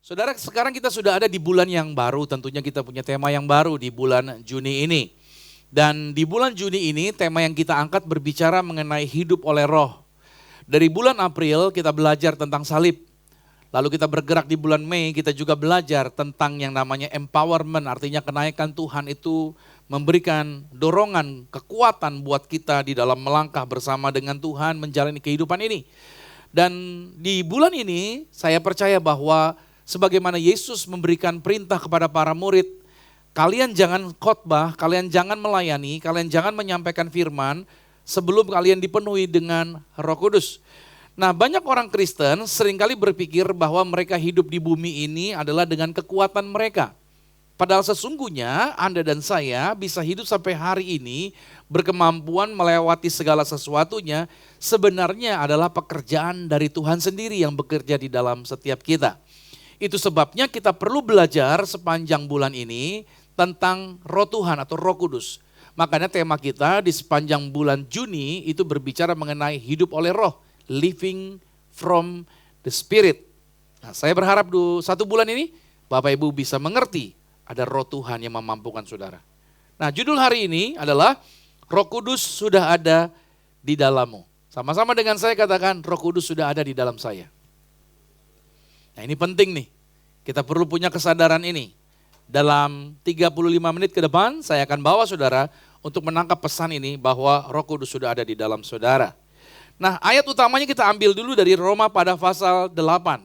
Saudara, sekarang kita sudah ada di bulan yang baru, tentunya kita punya tema yang baru di bulan Juni ini. Dan di bulan Juni ini tema yang kita angkat berbicara mengenai hidup oleh roh. Dari bulan April kita belajar tentang salib. Lalu kita bergerak di bulan Mei, kita juga belajar tentang yang namanya empowerment, artinya kenaikan Tuhan itu memberikan dorongan, kekuatan buat kita di dalam melangkah bersama dengan Tuhan menjalani kehidupan ini. Dan di bulan ini saya percaya bahwa sebagaimana Yesus memberikan perintah kepada para murid, kalian jangan khotbah, kalian jangan melayani, kalian jangan menyampaikan firman sebelum kalian dipenuhi dengan Roh Kudus. Nah, banyak orang Kristen seringkali berpikir bahwa mereka hidup di bumi ini adalah dengan kekuatan mereka. Padahal sesungguhnya Anda dan saya bisa hidup sampai hari ini berkemampuan melewati segala sesuatunya sebenarnya adalah pekerjaan dari Tuhan sendiri yang bekerja di dalam setiap kita. Itu sebabnya kita perlu belajar sepanjang bulan ini tentang Roh Tuhan atau Roh Kudus. Makanya tema kita di sepanjang bulan Juni itu berbicara mengenai hidup oleh roh. Living from the Spirit. Nah, saya berharap di satu bulan ini Bapak Ibu bisa mengerti ada roh Tuhan yang memampukan saudara. Nah, judul hari ini adalah Roh Kudus sudah ada di dalammu. Sama-sama dengan saya katakan Roh Kudus sudah ada di dalam saya. Nah, ini penting nih. Kita perlu punya kesadaran ini. Dalam 35 menit ke depan saya akan bawa saudara untuk menangkap pesan ini bahwa Roh Kudus sudah ada di dalam saudara. Nah, ayat utamanya kita ambil dulu dari Roma pada pasal 8,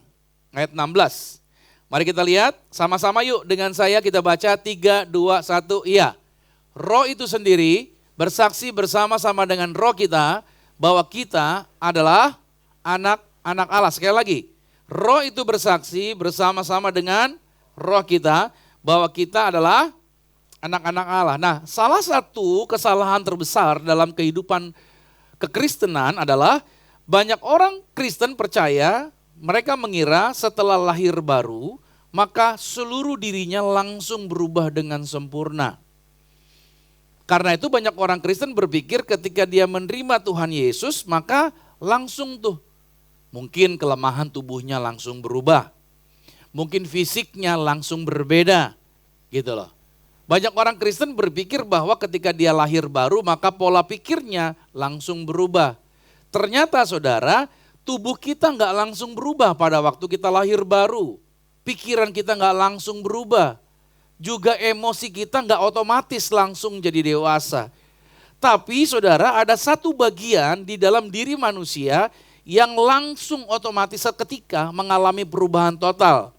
ayat 16. Mari kita lihat, sama-sama yuk dengan saya kita baca 3, 2, 1, iya. Roh itu sendiri bersaksi bersama-sama dengan roh kita bahwa kita adalah anak-anak Allah. Sekali lagi, roh itu bersaksi bersama-sama dengan roh kita bahwa kita adalah anak-anak Allah. Nah, salah satu kesalahan terbesar dalam kehidupan kekristenan adalah banyak orang Kristen percaya, mereka mengira setelah lahir baru, maka seluruh dirinya langsung berubah dengan sempurna. Karena itu banyak orang Kristen berpikir ketika dia menerima Tuhan Yesus, maka langsung tuh, mungkin kelemahan tubuhnya langsung berubah. Mungkin fisiknya langsung berbeda, gitu loh. Banyak orang Kristen berpikir bahwa ketika dia lahir baru maka pola pikirnya langsung berubah. Ternyata saudara, tubuh kita nggak langsung berubah pada waktu kita lahir baru. Pikiran kita nggak langsung berubah. Juga emosi kita nggak otomatis langsung jadi dewasa. Tapi saudara, ada satu bagian di dalam diri manusia yang langsung otomatis seketika mengalami perubahan total.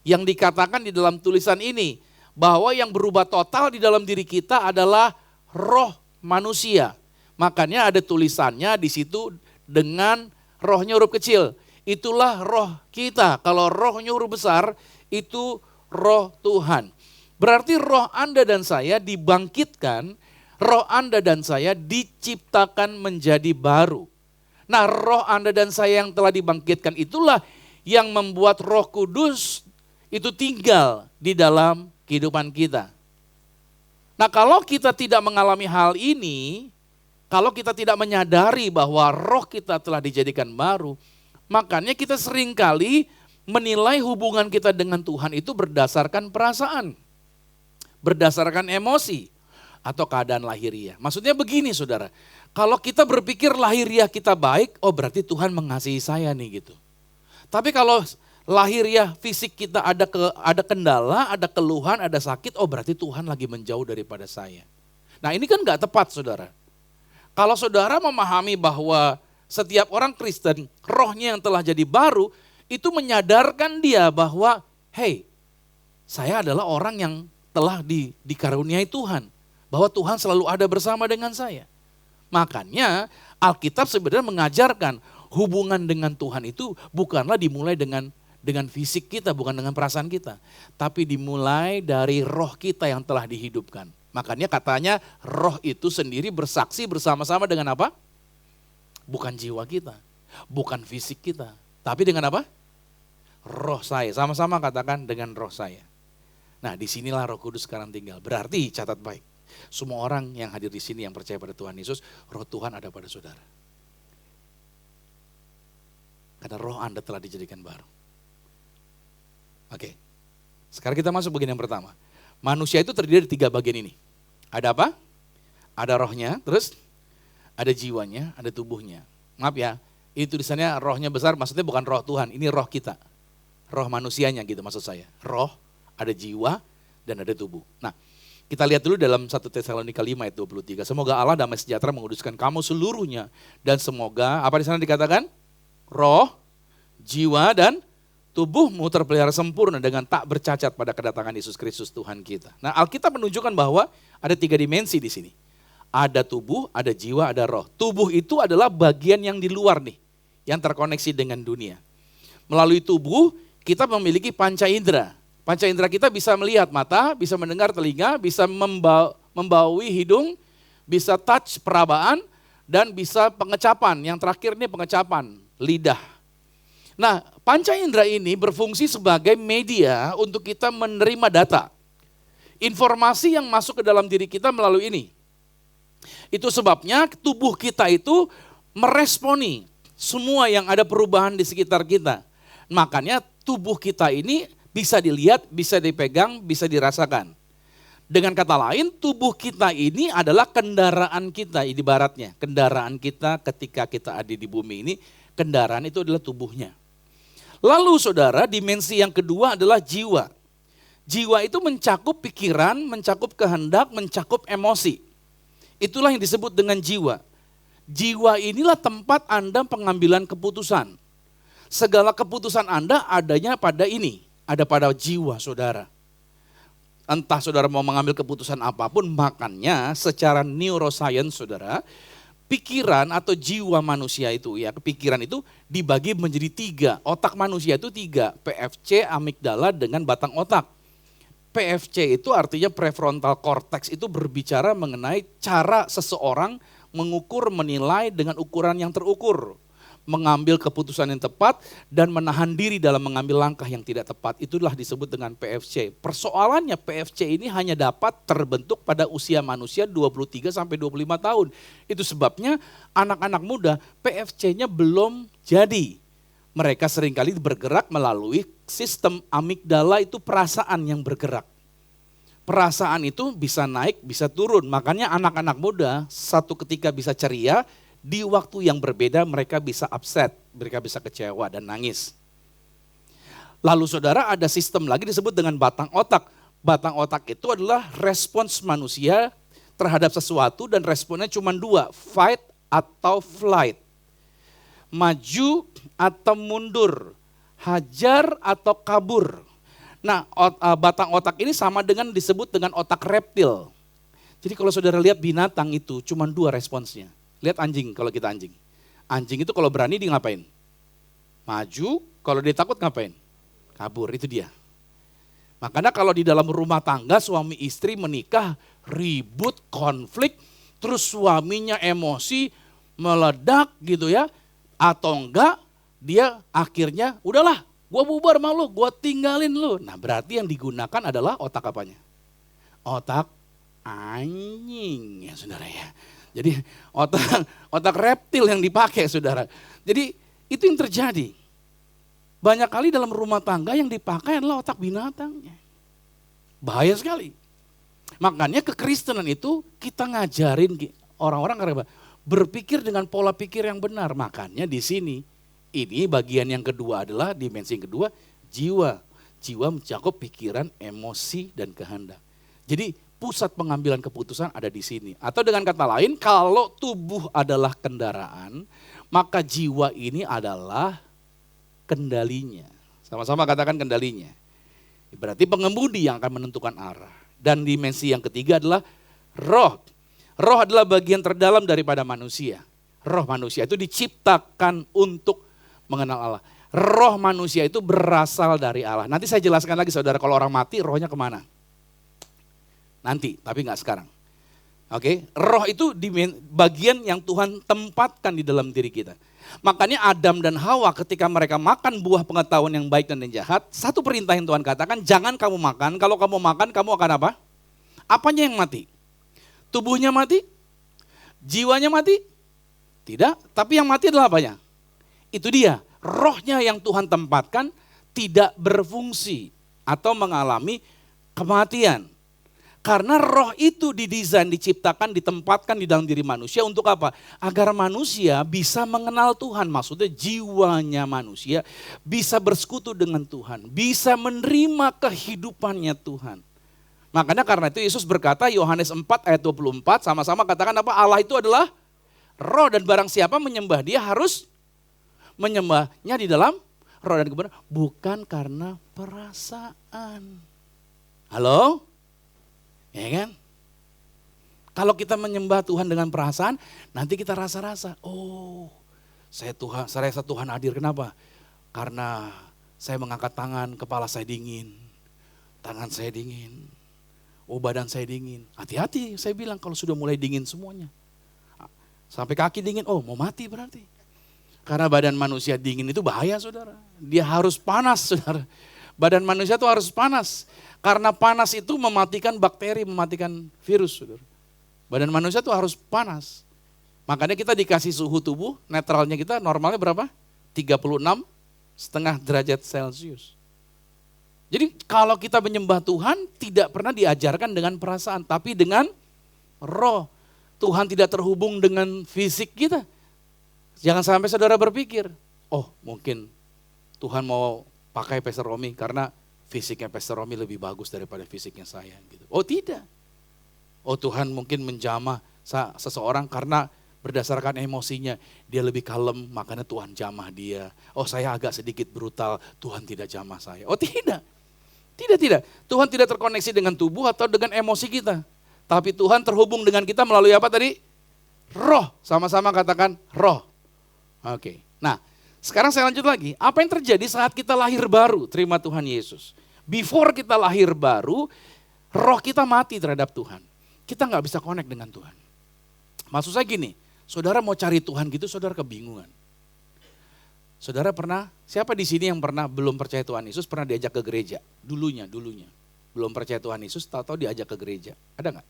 Yang dikatakan di dalam tulisan ini, bahwa yang berubah total di dalam diri kita adalah roh manusia. Makanya ada tulisannya di situ dengan rohnya huruf kecil. Itulah roh kita. Kalau rohnya huruf besar itu roh Tuhan. Berarti roh Anda dan saya dibangkitkan, roh Anda dan saya diciptakan menjadi baru. Nah, roh Anda dan saya yang telah dibangkitkan itulah yang membuat Roh Kudus itu tinggal di dalam kehidupan kita. Nah, kalau kita tidak mengalami hal ini, kalau kita tidak menyadari bahwa roh kita telah dijadikan baru, makanya kita seringkali menilai hubungan kita dengan Tuhan itu berdasarkan perasaan, berdasarkan emosi, atau keadaan lahiriah. Maksudnya begini saudara, kalau kita berpikir lahiriah kita baik, oh berarti Tuhan mengasihi saya nih gitu. Tapi kalau lahiriah fisik kita ada kendala, ada keluhan, ada sakit, oh berarti Tuhan lagi menjauh daripada saya. Nah, ini kan gak tepat saudara. Kalau saudara memahami bahwa setiap orang Kristen, rohnya yang telah jadi baru, itu menyadarkan dia bahwa, hey, saya adalah orang yang telah dikaruniai Tuhan. Bahwa Tuhan selalu ada bersama dengan saya. Makanya Alkitab sebenarnya mengajarkan hubungan dengan Tuhan itu bukanlah dimulai dengan fisik kita, bukan dengan perasaan kita. Tapi dimulai dari roh kita yang telah dihidupkan. Makanya katanya roh itu sendiri bersaksi bersama-sama dengan apa? Bukan jiwa kita, bukan fisik kita. Tapi dengan apa? Roh saya, sama-sama katakan dengan roh saya. Nah, disinilah Roh Kudus sekarang tinggal. Berarti catat baik, semua orang yang hadir di sini yang percaya pada Tuhan Yesus, roh Tuhan ada pada saudara. Karena roh Anda telah dijadikan baru. Oke, sekarang kita masuk bagian yang pertama. Manusia itu terdiri dari 3 bagian ini. Ada apa? Ada rohnya, terus ada jiwanya, ada tubuhnya. Maaf ya, ini tulisannya rohnya besar, maksudnya bukan roh Tuhan, ini roh kita. Roh manusianya gitu maksud saya. Roh, ada jiwa, dan ada tubuh. Nah, kita lihat dulu dalam 1 Tesalonika 5 ayat 23. Semoga Allah damai sejahtera menguduskan kamu seluruhnya. Dan semoga, apa di sana dikatakan? Roh, jiwa, dan tubuhmu terpelihara sempurna dengan tak bercacat pada kedatangan Yesus Kristus Tuhan kita. Nah, Alkitab menunjukkan bahwa ada 3 dimensi di sini. Ada tubuh, ada jiwa, ada roh. Tubuh itu adalah bagian yang di luar nih, yang terkoneksi dengan dunia. Melalui tubuh, kita memiliki panca indera. Panca indera kita bisa melihat mata, bisa mendengar telinga, bisa membaui hidung, bisa touch perabaan, dan bisa pengecapan. Yang terakhir ini pengecapan, lidah. Nah, panca indera ini berfungsi sebagai media untuk kita menerima data. Informasi yang masuk ke dalam diri kita melalui ini. Itu sebabnya tubuh kita itu meresponi semua yang ada perubahan di sekitar kita. Makanya tubuh kita ini bisa dilihat, bisa dipegang, bisa dirasakan. Dengan kata lain, tubuh kita ini adalah kendaraan kita, ibaratnya. Kendaraan kita ketika kita ada di bumi ini, kendaraan itu adalah tubuhnya. Lalu saudara, dimensi yang kedua adalah jiwa. Jiwa itu mencakup pikiran, mencakup kehendak, mencakup emosi. Itulah yang disebut dengan jiwa. Jiwa inilah tempat Anda pengambilan keputusan. Segala keputusan Anda adanya pada ini. Ada pada jiwa saudara. Entah saudara mau mengambil keputusan apapun, makanya secara neuroscience saudara, pikiran atau jiwa manusia itu ya, pikiran itu dibagi menjadi 3. Otak manusia itu 3, PFC, amigdala dengan batang otak. PFC itu artinya prefrontal cortex, itu berbicara mengenai cara seseorang mengukur, menilai dengan ukuran yang terukur. Mengambil keputusan yang tepat dan menahan diri dalam mengambil langkah yang tidak tepat. Itulah disebut dengan PFC. Persoalannya PFC ini hanya dapat terbentuk pada usia manusia 23 sampai 25 tahun. Itu sebabnya anak-anak muda PFC-nya belum jadi. Mereka seringkali bergerak melalui sistem amigdala, itu perasaan yang bergerak. Perasaan itu bisa naik, bisa turun. Makanya anak-anak muda satu ketika bisa ceria, di waktu yang berbeda mereka bisa upset, mereka bisa kecewa dan nangis. Lalu saudara, ada sistem lagi disebut dengan batang otak. Batang otak itu adalah respons manusia terhadap sesuatu dan responnya cuma 2, fight atau flight. Maju atau mundur, hajar atau kabur. Nah, batang otak ini sama dengan disebut dengan otak reptil. Jadi kalau saudara lihat binatang itu cuma 2 responsnya. Lihat anjing, kalau kita anjing. Anjing itu kalau berani dia ngapain? Maju, kalau dia takut ngapain? Kabur, itu dia. Makanya kalau di dalam rumah tangga suami istri menikah, ribut, konflik, terus suaminya emosi, meledak gitu ya. Atau enggak, dia akhirnya udahlah, gua bubar sama lu, gua tinggalin lu. Nah berarti yang digunakan adalah otak apanya? Otak anjing ya saudara ya. Jadi otak reptil yang dipakai saudara. Jadi itu yang terjadi. Banyak kali dalam rumah tangga yang dipakai adalah otak binatangnya. Bahaya sekali. Makanya kekristenan itu kita ngajarin orang-orang berpikir dengan pola pikir yang benar. Makanya di sini, ini bagian yang kedua adalah dimensi yang kedua, jiwa. Jiwa mencakup pikiran, emosi, dan kehendak. Jadi pusat pengambilan keputusan ada di sini. Atau dengan kata lain, kalau tubuh adalah kendaraan, maka jiwa ini adalah kendalinya. Sama-sama katakan kendalinya. Berarti pengemudi yang akan menentukan arah. Dan dimensi yang ketiga adalah roh. Roh adalah bagian terdalam daripada manusia. Roh manusia itu diciptakan untuk mengenal Allah. Roh manusia itu berasal dari Allah. Nanti saya jelaskan lagi saudara, kalau orang mati rohnya kemana? Nanti, tapi enggak sekarang. Oke, roh itu bagian yang Tuhan tempatkan di dalam diri kita. Makanya Adam dan Hawa ketika mereka makan buah pengetahuan yang baik dan yang jahat, satu perintah yang Tuhan katakan, jangan kamu makan, kalau kamu makan kamu akan apa? Apanya yang mati? Tubuhnya mati? Jiwanya mati? Tidak, tapi yang mati adalah apanya? Itu dia, rohnya yang Tuhan tempatkan tidak berfungsi. atau mengalami kematian. Karena roh itu didesain, diciptakan, ditempatkan di dalam diri manusia untuk apa? Agar manusia bisa mengenal Tuhan, maksudnya jiwanya manusia bisa bersekutu dengan Tuhan, bisa menerima kehidupannya Tuhan. Makanya karena itu Yesus berkata, Yohanes 4 ayat 24, sama-sama katakan apa? Allah itu adalah roh dan barang siapa menyembah dia harus menyembahnya di dalam roh dan kebenaran, bukan karena perasaan. Halo? Ya kan? Kalau kita menyembah Tuhan dengan perasaan, nanti kita rasa-rasa, oh saya rasa Tuhan hadir. Kenapa? Karena saya mengangkat tangan, kepala saya dingin, tangan saya dingin, oh badan saya dingin. Hati-hati saya bilang kalau sudah mulai dingin semuanya. Sampai kaki dingin, oh mau mati berarti. Karena badan manusia dingin itu bahaya saudara. Dia harus panas saudara. Badan manusia itu harus panas. Karena panas itu mematikan bakteri, mematikan virus. Saudara. Badan manusia itu harus panas. Makanya kita dikasih suhu tubuh, netralnya kita normalnya berapa? 36,5 derajat Celcius. Jadi kalau kita menyembah Tuhan tidak pernah diajarkan dengan perasaan, tapi dengan roh. Tuhan tidak terhubung dengan fisik kita. Jangan sampai saudara berpikir, oh mungkin Tuhan mau pakai Pastor Romi karena fisiknya Pastor Romi lebih bagus daripada fisiknya saya. Gitu. Oh tidak. Oh Tuhan mungkin menjamah seseorang karena berdasarkan emosinya dia lebih kalem, makanya Tuhan jamah dia. Oh saya agak sedikit brutal, Tuhan tidak jamah saya. Oh tidak. Tidak. Tuhan tidak terkoneksi dengan tubuh atau dengan emosi kita. Tapi Tuhan terhubung dengan kita melalui apa tadi? Roh. Sama-sama katakan roh. Oke. Nah sekarang saya lanjut lagi. Apa yang terjadi saat kita lahir baru? Terima Tuhan Yesus. Before kita lahir baru, roh kita mati terhadap Tuhan. Kita nggak bisa connect dengan Tuhan. Maksud saya gini, saudara mau cari Tuhan gitu, saudara kebingungan. Saudara pernah, siapa di sini yang pernah belum percaya Tuhan Yesus, pernah diajak ke gereja? Dulunya. Belum percaya Tuhan Yesus, tahu-tahu diajak ke gereja. Ada nggak?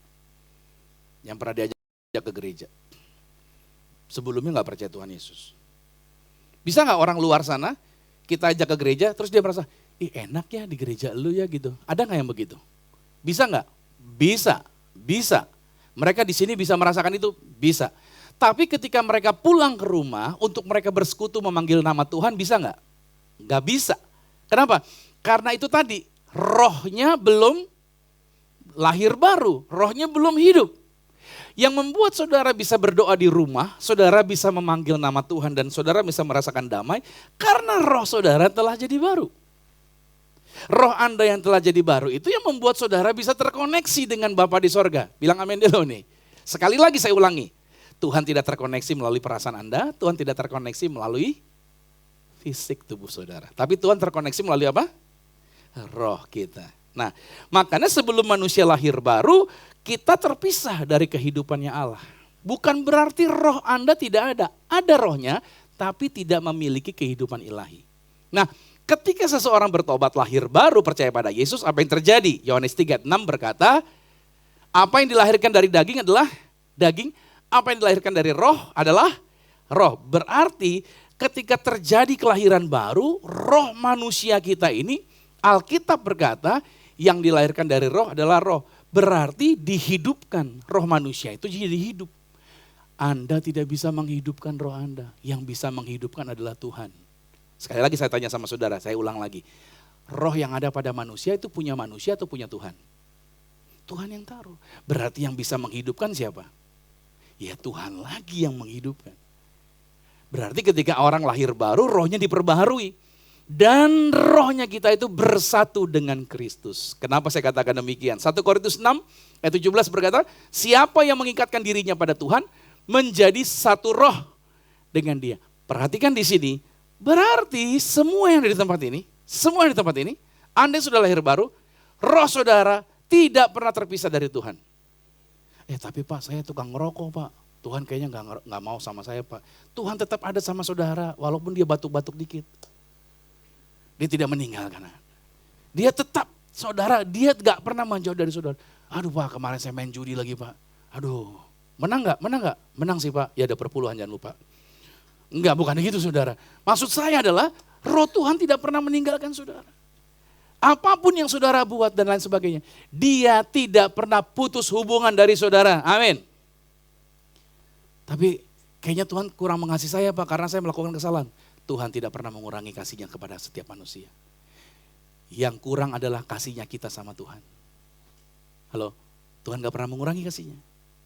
Yang pernah diajak ke gereja? Sebelumnya nggak percaya Tuhan Yesus. Bisa nggak orang luar sana, kita ajak ke gereja, terus dia merasa, enak ya di gereja lu ya gitu. Ada nggak yang begitu? Bisa nggak? Bisa. Mereka di sini bisa merasakan itu? Bisa. Tapi ketika mereka pulang ke rumah untuk mereka bersekutu memanggil nama Tuhan, bisa nggak? Nggak bisa. Kenapa? Karena itu tadi, rohnya belum lahir baru, rohnya belum hidup. Yang membuat saudara bisa berdoa di rumah, saudara bisa memanggil nama Tuhan dan saudara bisa merasakan damai, karena roh saudara telah jadi baru. Roh Anda yang telah jadi baru itu yang membuat saudara bisa terkoneksi dengan Bapa di sorga. Bilang amin dulu nih. Sekali lagi saya ulangi. Tuhan tidak terkoneksi melalui perasaan Anda, Tuhan tidak terkoneksi melalui fisik tubuh saudara. Tapi Tuhan terkoneksi melalui apa? Roh kita. Nah, makanya sebelum manusia lahir baru, kita terpisah dari kehidupannya Allah. Bukan berarti roh Anda tidak ada. Ada rohnya, tapi tidak memiliki kehidupan ilahi. Nah, ketika seseorang bertobat lahir baru percaya pada Yesus, apa yang terjadi? Yohanes 3:6 berkata, apa yang dilahirkan dari daging adalah daging, apa yang dilahirkan dari roh adalah roh. Berarti ketika terjadi kelahiran baru, roh manusia kita ini, Alkitab berkata yang dilahirkan dari roh adalah roh. Berarti dihidupkan, roh manusia itu jadi hidup. Anda tidak bisa menghidupkan roh Anda, yang bisa menghidupkan adalah Tuhan. Sekali lagi saya tanya sama saudara, saya ulang lagi. Roh yang ada pada manusia itu punya manusia atau punya Tuhan? Tuhan yang taruh. Berarti yang bisa menghidupkan siapa? Ya Tuhan lagi yang menghidupkan. Berarti ketika orang lahir baru, rohnya diperbaharui. Dan rohnya kita itu bersatu dengan Kristus. Kenapa saya katakan demikian? 1 Korintus 6 ayat 17 berkata, siapa yang mengikatkan dirinya pada Tuhan, menjadi satu roh dengan dia. Perhatikan di sini, berarti semua yang ada di tempat ini, Anda yang sudah lahir baru, roh saudara tidak pernah terpisah dari Tuhan. Tapi Pak, saya tukang ngerokok Pak. Tuhan kayaknya nggak mau sama saya Pak. Tuhan tetap ada sama saudara, walaupun dia batuk-batuk dikit. Dia tidak meninggalkan Anda. Dia tetap saudara, dia nggak pernah menjauh dari saudara. Aduh Pak, kemarin saya main judi lagi Pak. Aduh, menang nggak? Menang sih Pak. Ya ada perpuluhan, jangan lupa. Enggak, bukan gitu saudara. Maksud saya adalah roh Tuhan tidak pernah meninggalkan saudara. Apapun yang saudara buat dan lain sebagainya. Dia tidak pernah putus hubungan dari saudara. Amin. Tapi kayaknya Tuhan kurang mengasihi saya Pak karena saya melakukan kesalahan. Tuhan tidak pernah mengurangi kasihnya kepada setiap manusia. Yang kurang adalah kasihnya kita sama Tuhan. Halo, Tuhan gak pernah mengurangi kasihnya.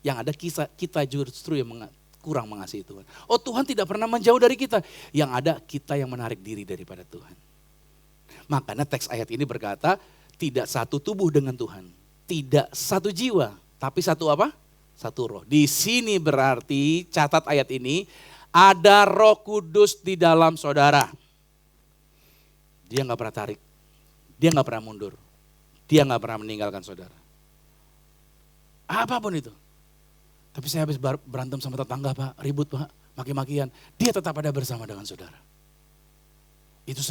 Yang ada kita justru yang kurang mengasihi Tuhan. Oh Tuhan tidak pernah menjauh dari kita. Yang ada kita yang menarik diri daripada Tuhan. Makanya teks ayat ini berkata, tidak satu tubuh dengan Tuhan. Tidak satu jiwa, tapi satu apa? Satu roh. Di sini berarti, catat ayat ini, ada Roh Kudus di dalam saudara. Dia gak pernah tarik, dia gak pernah mundur, dia gak pernah meninggalkan saudara. Apapun itu. Tapi saya habis berantem sama tetangga Pak, ribut Pak, maki-makian. Dia tetap ada bersama dengan saudara. Itu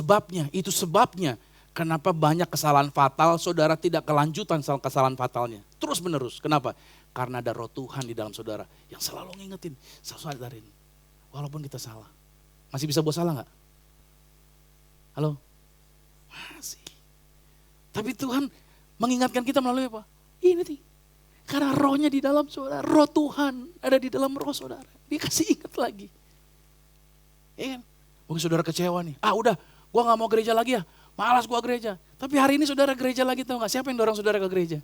sebabnya kenapa banyak kesalahan fatal, saudara tidak kelanjutan kesalahan fatalnya. Terus menerus, kenapa? Karena ada roh Tuhan di dalam saudara yang selalu ngingetin, selalu sadarin. Walaupun kita salah. Masih bisa buat salah gak? Halo? Masih. Tapi Tuhan mengingatkan kita melalui apa? Ini nih. Karena rohnya di dalam saudara, roh Tuhan ada di dalam roh saudara. Dia kasih ingat lagi. Iya kan? Mungkin saudara kecewa nih, udah gua gak mau gereja lagi ya, malas gua gereja. Tapi hari ini saudara gereja lagi tahu gak, siapa yang dorong saudara ke gereja?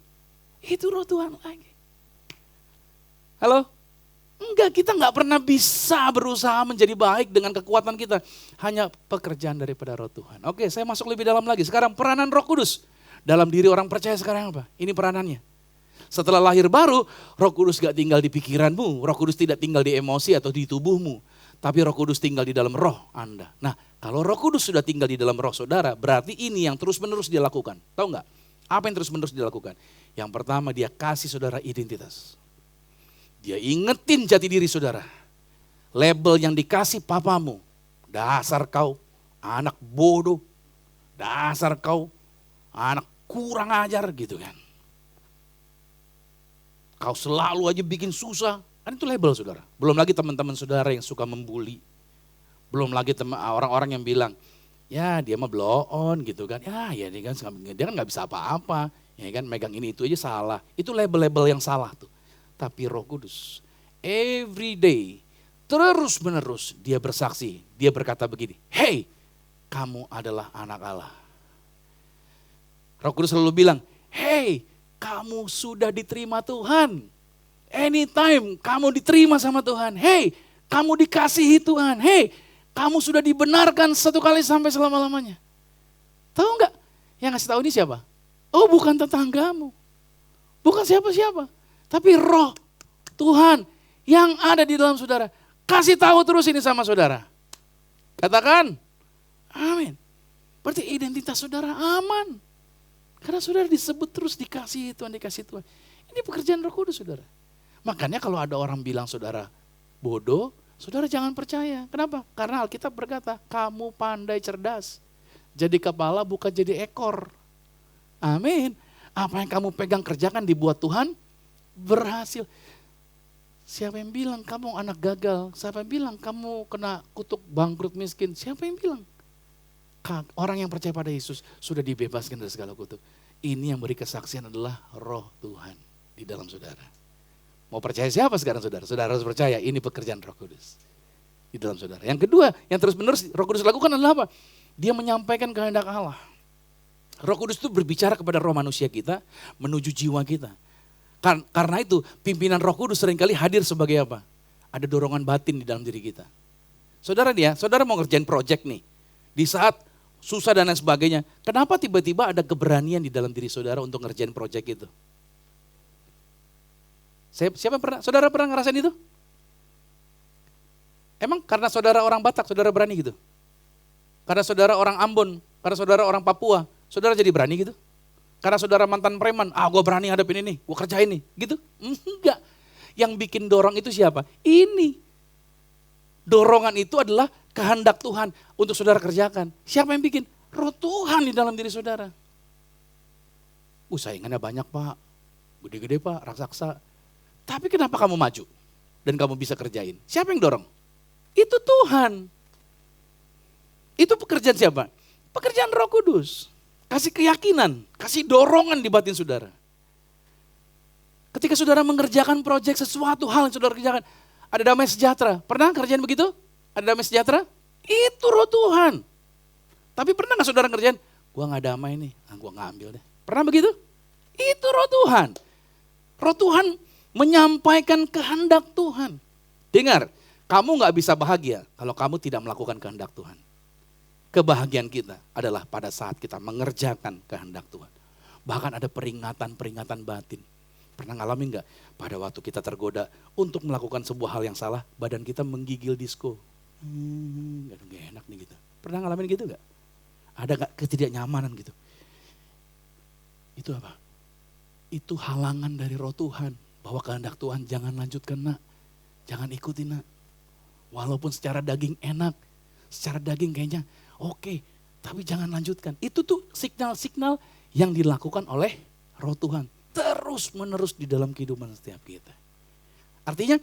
Itu roh Tuhan lagi. Halo? Enggak, kita gak pernah bisa berusaha menjadi baik dengan kekuatan kita. Hanya pekerjaan daripada roh Tuhan. Oke, saya masuk lebih dalam lagi. Sekarang peranan Roh Kudus. Dalam diri orang percaya sekarang apa? Ini peranannya. Setelah lahir baru, Roh Kudus gak tinggal di pikiranmu. Roh Kudus tidak tinggal di emosi atau di tubuhmu. Tapi Roh Kudus tinggal di dalam roh Anda. Nah, kalau Roh Kudus sudah tinggal di dalam roh saudara, berarti ini yang terus-menerus dia lakukan. Tahu nggak? Apa yang terus-menerus dia lakukan? Yang pertama, dia kasih saudara identitas. Dia ingetin jati diri saudara. Label yang dikasih papamu. Dasar kau anak bodoh. Dasar kau anak kurang ajar gitu kan. Kau selalu aja bikin susah. Kan itu label saudara. Belum lagi teman-teman saudara yang suka membuli. Belum lagi orang-orang yang bilang, ya dia mah blow on gitu kan. Ya dia kan gak bisa apa-apa. Ya kan megang ini itu aja salah. Itu label-label yang salah tuh. Tapi Roh Kudus, every day, terus menerus dia bersaksi. Dia berkata begini, hey kamu adalah anak Allah. Roh Kudus selalu bilang, hey kamu sudah diterima Tuhan. Anytime kamu diterima sama Tuhan. Hey, kamu dikasihi Tuhan. Hey, kamu sudah dibenarkan satu kali sampai selama-lamanya. Tahu nggak? Yang ngasih tahu ini siapa? Oh, bukan tetanggamu. Bukan siapa-siapa. Tapi roh Tuhan yang ada di dalam saudara. Kasih tahu terus ini sama saudara. Katakan, amin. Berarti identitas saudara aman. Karena saudara disebut terus dikasihi Tuhan, dikasihi Tuhan. Ini pekerjaan Roh Kudus saudara. Makanya kalau ada orang bilang saudara bodoh, saudara jangan percaya. Kenapa? Karena Alkitab berkata, kamu pandai cerdas. Jadi kepala bukan jadi ekor. Amin. Apa yang kamu pegang kerjakan dibuat Tuhan, berhasil. Siapa yang bilang kamu anak gagal? Siapa yang bilang kamu kena kutuk bangkrut miskin? Siapa yang bilang? Orang yang percaya pada Yesus sudah dibebaskan dari segala kutuk. Ini yang beri kesaksian adalah roh Tuhan di dalam saudara. Mau percaya siapa sekarang saudara? Saudara harus percaya ini pekerjaan Roh Kudus di dalam saudara. Yang kedua yang terus menerus Roh Kudus lakukan adalah apa? Dia menyampaikan kehendak Allah. Roh Kudus itu berbicara kepada roh manusia kita menuju jiwa kita. Karena itu pimpinan Roh Kudus seringkali hadir sebagai apa? Ada dorongan batin di dalam diri kita. Saudara saudara mau ngerjain project nih. Di saat susah dan lain sebagainya. Kenapa tiba-tiba ada keberanian di dalam diri saudara untuk ngerjain project itu? Siapa saudara pernah ngerasain itu? Emang karena saudara orang Batak, saudara berani gitu? Karena saudara orang Ambon, karena saudara orang Papua, saudara jadi berani gitu? Karena saudara mantan preman, gue berani hadapin ini, gue kerjain nih, gitu? Enggak. Yang bikin dorong itu siapa? Ini. Dorongan itu adalah kehendak Tuhan untuk saudara kerjakan. Siapa yang bikin? Roh Tuhan di dalam diri saudara. Saingannya banyak Pak, gede-gede Pak, raksasa. Tapi kenapa kamu maju dan kamu bisa kerjain? Siapa yang dorong? Itu Tuhan. Itu pekerjaan siapa? Pekerjaan Roh Kudus. kasih keyakinan, kasih dorongan di batin saudara. Ketika saudara mengerjakan proyek sesuatu hal yang saudara kerjakan, ada damai sejahtera. Pernah kerjaan begitu? Ada damai sejahtera? Itu roh Tuhan. Tapi pernah gak saudara kerjaan? Gua gak damai nih, gua gak ambil deh. Pernah begitu? Itu roh Tuhan. Roh Tuhan menyampaikan kehendak Tuhan. Dengar, kamu gak bisa bahagia kalau kamu tidak melakukan kehendak Tuhan. Kebahagiaan kita adalah pada saat kita mengerjakan kehendak Tuhan. Bahkan ada peringatan-peringatan batin. Pernah ngalamin gak? Pada waktu kita tergoda untuk melakukan sebuah hal yang salah, badan kita menggigil disco. Gak enak nih gitu. Pernah ngalamin gitu gak? Ada gak ketidaknyamanan gitu? Itu apa? Itu halangan dari roh Tuhan. Bahwa kehendak Tuhan jangan lanjutkan nak. Jangan ikuti nak. Walaupun secara daging enak. Secara daging kayaknya oke. Tapi jangan lanjutkan. Itu tuh signal-signal yang dilakukan oleh roh Tuhan. Terus menerus di dalam kehidupan setiap kita. Artinya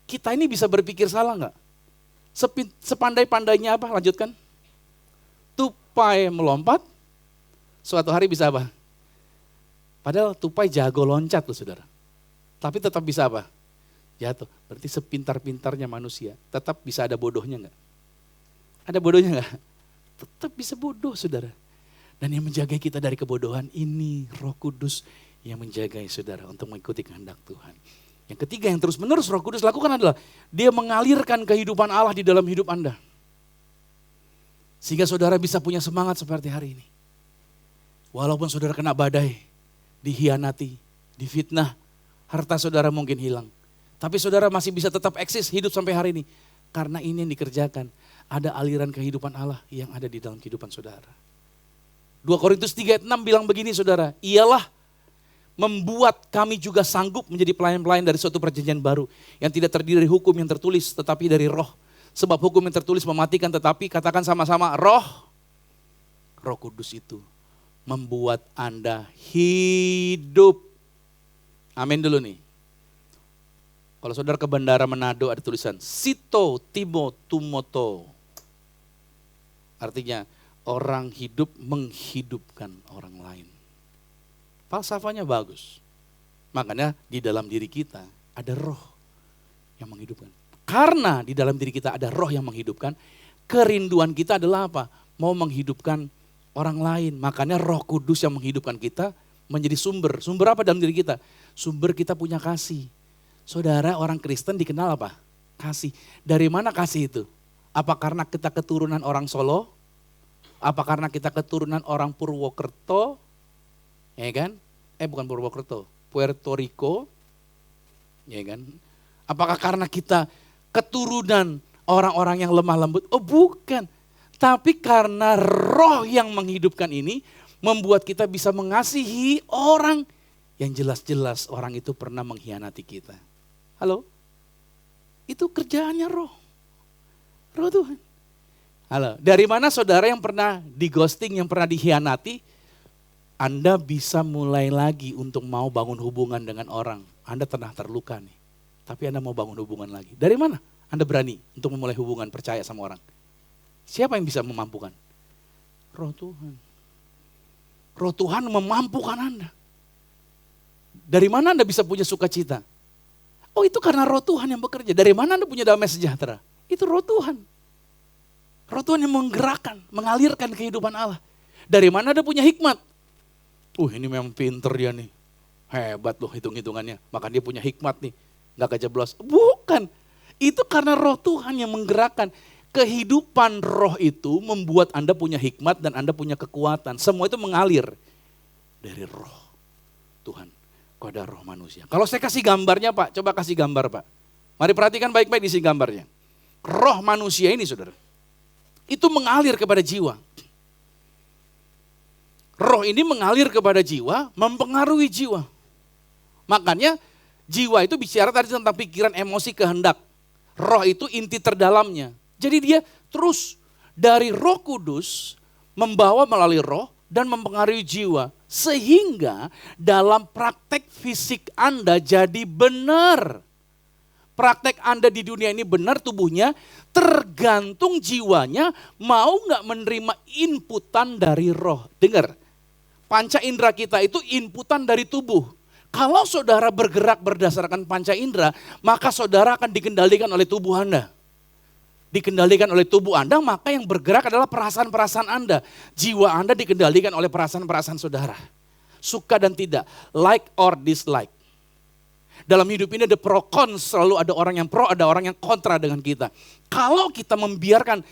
kita ini bisa berpikir salah gak? Sepandai-pandainya apa? Lanjutkan. Tupai melompat, suatu hari bisa apa? Padahal tupai jago loncat loh saudara. Tapi tetap bisa apa? Jatuh. Berarti sepintar-pintarnya manusia, tetap bisa ada bodohnya enggak? Ada bodohnya enggak? Tetap bisa bodoh saudara. Dan yang menjaga kita dari kebodohan ini Roh Kudus yang menjaga saudara untuk mengikuti kehendak Tuhan. Yang ketiga yang terus menerus Roh Kudus lakukan adalah dia mengalirkan kehidupan Allah di dalam hidup Anda. Sehingga saudara bisa punya semangat seperti hari ini. Walaupun saudara kena badai, dihianati, difitnah, harta saudara mungkin hilang. Tapi saudara masih bisa tetap eksis hidup sampai hari ini. Karena ini yang dikerjakan, ada aliran kehidupan Allah yang ada di dalam kehidupan saudara. 2 Korintus 3 ayat 6 bilang begini saudara, ialah membuat kami juga sanggup menjadi pelayan-pelayan dari suatu perjanjian baru. Yang tidak terdiri dari hukum yang tertulis, tetapi dari roh. Sebab hukum yang tertulis mematikan, tetapi katakan sama-sama Roh Kudus itu membuat Anda hidup. Amin dulu nih. Kalau saudara ke Bandara Manado ada tulisan Sito Timo Tumoto. Artinya orang hidup menghidupkan orang lain. Falsafahnya bagus. Makanya di dalam diri kita ada roh yang menghidupkan. Karena di dalam diri kita ada roh yang menghidupkan, kerinduan kita adalah apa? Mau menghidupkan orang lain. Makanya Roh Kudus yang menghidupkan kita menjadi sumber. Sumber apa dalam diri kita? Sumber kita punya kasih. Saudara, orang Kristen dikenal apa? Kasih. Dari mana kasih itu? Apa karena kita keturunan orang Solo? Apa karena kita keturunan orang Purwokerto? Ya kan? Bukan Purwokerto, Puerto Rico. Ya kan? Apakah karena kita keturunan orang-orang yang lemah lembut? Oh bukan. Tapi karena roh yang menghidupkan ini membuat kita bisa mengasihi orang yang jelas-jelas orang itu pernah mengkhianati kita. Halo? Itu kerjaannya roh. Roh Tuhan. Halo, dari mana saudara yang pernah di ghosting, yang pernah dikhianati, Anda bisa mulai lagi untuk mau bangun hubungan dengan orang. Anda pernah terluka nih. Tapi Anda mau bangun hubungan lagi. Dari mana Anda berani untuk memulai hubungan percaya sama orang? Siapa yang bisa memampukan? Roh Tuhan. Roh Tuhan memampukan Anda. Dari mana Anda bisa punya sukacita? Oh itu karena roh Tuhan yang bekerja. Dari mana Anda punya damai sejahtera? Itu roh Tuhan. Roh Tuhan yang menggerakkan, mengalirkan kehidupan Allah. Dari mana Anda punya hikmat? Ini memang pinter dia nih. Hebat loh hitung-hitungannya. Maka dia punya hikmat nih. Gak kejeblos. Bukan. Itu karena roh Tuhan yang menggerakkan. Kehidupan roh itu membuat Anda punya hikmat dan Anda punya kekuatan. Semua itu mengalir dari roh Tuhan kepada roh manusia. Kalau saya kasih gambarnya Pak, coba kasih gambar Pak. Mari perhatikan baik-baik di sini gambarnya. Roh manusia ini saudara, itu mengalir kepada jiwa. Roh ini mengalir kepada jiwa, mempengaruhi jiwa. Makanya jiwa itu bicara tadi tentang pikiran, emosi, kehendak. Roh itu inti terdalamnya. Jadi dia terus dari Roh Kudus membawa melalui roh dan mempengaruhi jiwa. Sehingga dalam praktek fisik Anda jadi benar. Praktek Anda di dunia ini benar tubuhnya, tergantung jiwanya mau gak menerima inputan dari roh. Dengar, Panca indera kita itu inputan dari tubuh. Kalau saudara bergerak berdasarkan panca indera, maka saudara akan dikendalikan oleh tubuh Anda. Dikendalikan oleh tubuh Anda, maka yang bergerak adalah perasaan-perasaan Anda. Jiwa Anda dikendalikan oleh perasaan-perasaan saudara. Suka dan tidak, like or dislike. Dalam hidup ini ada pro kon, selalu ada orang yang pro, ada orang yang kontra dengan kita. Kalau kita membiarkan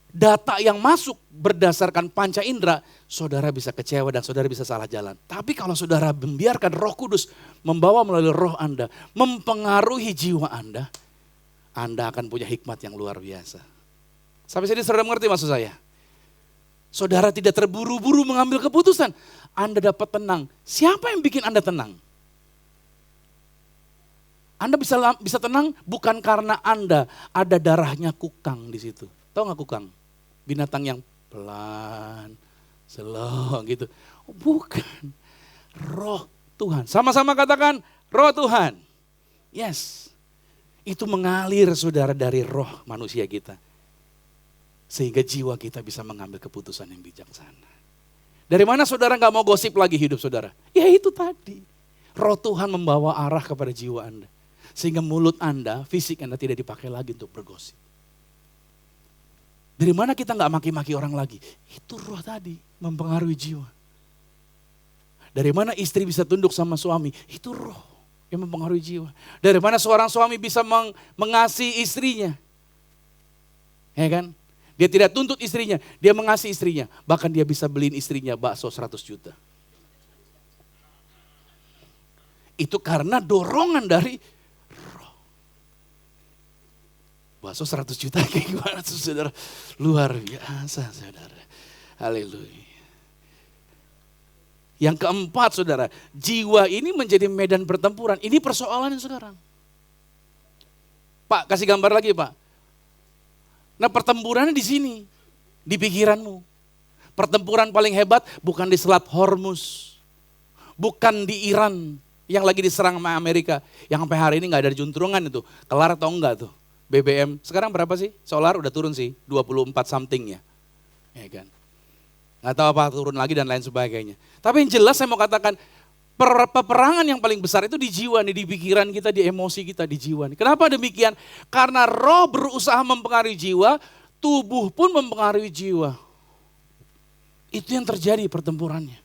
data yang masuk berdasarkan panca indera, saudara bisa kecewa dan saudara bisa salah jalan. Tapi kalau saudara membiarkan Roh Kudus membawa melalui roh Anda, mempengaruhi jiwa Anda akan punya hikmat yang luar biasa. Sampai sini saudara mengerti maksud saya? Saudara tidak terburu-buru mengambil keputusan. Anda dapat tenang. Siapa yang bikin Anda tenang? Anda bisa tenang bukan karena Anda ada darahnya kukang di situ. Tahu nggak kukang? Binatang yang pelan, slow gitu. Oh, bukan. Roh Tuhan. Sama-sama katakan roh Tuhan. Yes. Itu mengalir saudara dari roh manusia kita. Sehingga jiwa kita bisa mengambil keputusan yang bijaksana. Dari mana saudara gak mau gosip lagi hidup saudara? Ya itu tadi. Roh Tuhan membawa arah kepada jiwa Anda. Sehingga mulut Anda, fisik Anda tidak dipakai lagi untuk bergosip. Dari mana kita gak maki-maki orang lagi? Itu roh tadi mempengaruhi jiwa. Dari mana istri bisa tunduk sama suami? Itu roh yang mempengaruhi jiwa. Dari mana seorang suami bisa mengasihi istrinya? Ya kan? Dia tidak tuntut istrinya, dia mengasihi istrinya. Bahkan dia bisa beliin istrinya bakso 100 juta. Itu karena dorongan dari roh. Bakso 100 juta kayak gimana tuh saudara? Luar biasa saudara. Haleluya. Yang keempat saudara, jiwa ini menjadi medan pertempuran. Ini persoalannya sekarang. Pak, kasih gambar lagi Pak. Nah pertempurannya di sini, di pikiranmu. Pertempuran paling hebat bukan di Selat Hormuz. Bukan di Iran yang lagi diserang sama Amerika. Yang sampai hari ini gak ada juntrungan itu. Kelar atau enggak tuh. BBM, sekarang berapa sih? Solar udah turun sih, 24 something ya. Ya kan. Gak tahu apa turun lagi dan lain sebagainya. Tapi yang jelas saya mau katakan, peperangan yang paling besar itu di jiwa nih, di pikiran kita, di emosi kita, di jiwa nih. Kenapa demikian? Karena roh berusaha mempengaruhi jiwa, tubuh pun mempengaruhi jiwa. Itu yang terjadi pertempurannya.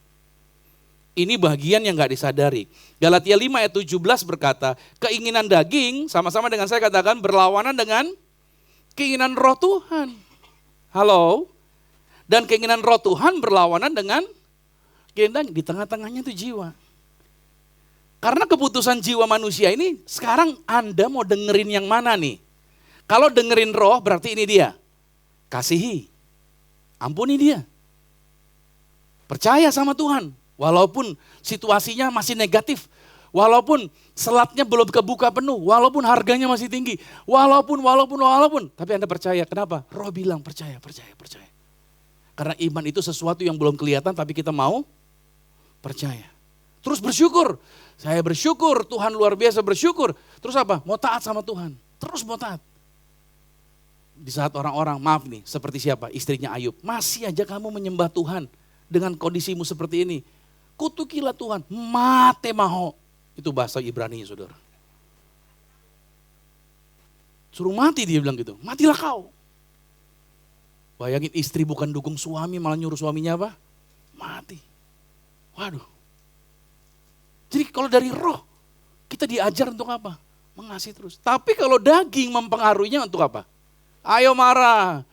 Ini bagian yang gak disadari. Galatia 5 ayat 17 berkata, keinginan daging sama-sama dengan saya katakan berlawanan dengan keinginan roh Tuhan. Halo? Dan keinginan roh Tuhan berlawanan dengan keinginan di tengah-tengahnya itu jiwa. Karena keputusan jiwa manusia ini sekarang Anda mau dengerin yang mana nih? Kalau dengerin roh berarti ini dia. Kasihi. Ampuni dia. Percaya sama Tuhan. Walaupun situasinya masih negatif. Walaupun selatnya belum kebuka penuh. Walaupun harganya masih tinggi. Walaupun. Tapi Anda percaya. Kenapa? Roh bilang percaya. Karena iman itu sesuatu yang belum kelihatan tapi kita mau percaya. Terus bersyukur. Saya bersyukur, Tuhan luar biasa bersyukur. Terus apa? Mau taat sama Tuhan. Terus mau taat. Di saat orang-orang, maaf nih, seperti siapa? Istrinya Ayub. Masih aja kamu menyembah Tuhan dengan kondisimu seperti ini. Kutukilah Tuhan, mate maho. Itu bahasa Ibrani saudara. Suruh mati dia bilang gitu, matilah kau. Bayangin istri bukan dukung suami, malah nyuruh suaminya apa? Mati. Waduh. Jadi kalau dari roh, kita diajar untuk apa? Mengasihi terus. Tapi kalau daging mempengaruhinya untuk apa? Ayo marah,